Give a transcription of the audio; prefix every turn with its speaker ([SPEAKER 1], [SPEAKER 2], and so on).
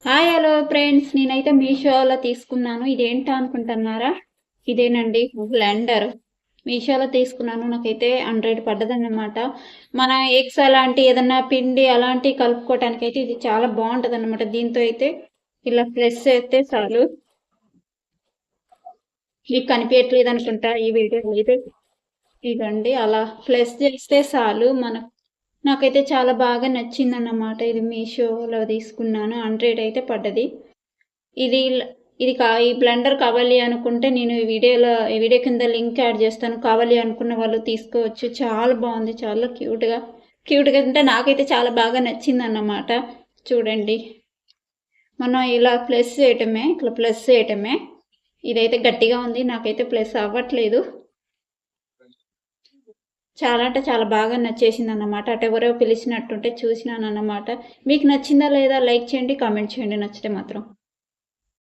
[SPEAKER 1] Hi hello friends, నేనైతే మీషోలో తీసుకున్నాను. ఇదేంటా అనుకుంటున్నారా? ఇదేనండి బ్లెండర్. మీషోలో తీసుకున్నాను. నాకైతే 100 పడ్డదన్నమాట. మన ఎగ్స్ అలాంటి ఏదన్నా పిండి అలాంటి కలుపుకోవటానికి అయితే ఇది చాలా బాగుంటుంది అన్నమాట. దీంతో అయితే ఇలా ప్రెస్ చేస్తే చాలు. మీకు కనిపించట్లేదు అనుకుంటా ఈ వీడియోలో అయితే. ఇదండి అలా ప్రెస్ చేస్తే చాలు నాకైతే చాలా బాగా నచ్చిందన్నమాట. ఇది మీషోలో తీసుకున్నాను. 100 అయితే పడ్డది. ఇది ఈ బ్లెండర్ కావాలి అనుకుంటే నేను ఈ వీడియో కింద లింక్ యాడ్ చేస్తాను. కావాలి అనుకున్న వాళ్ళు తీసుకోవచ్చు. చాలా బాగుంది, చాలా క్యూట్గా అంటే నాకైతే చాలా బాగా నచ్చిందన్నమాట. చూడండి, మనం ఇలా ప్లస్ చేయటమే. ఇదైతే గట్టిగా ఉంది, నాకైతే ప్లస్ అవ్వట్లేదు. చాలా అంటే చాలా బాగా నచ్చేసింది అన్నమాట. అటు ఎవరో పిలిచినట్టుంటే చూసినాను అన్నమాట. మీకు నచ్చిందా లేదా లైక్ చేయండి, కామెంట్ చేయండి నచ్చితే మాత్రం.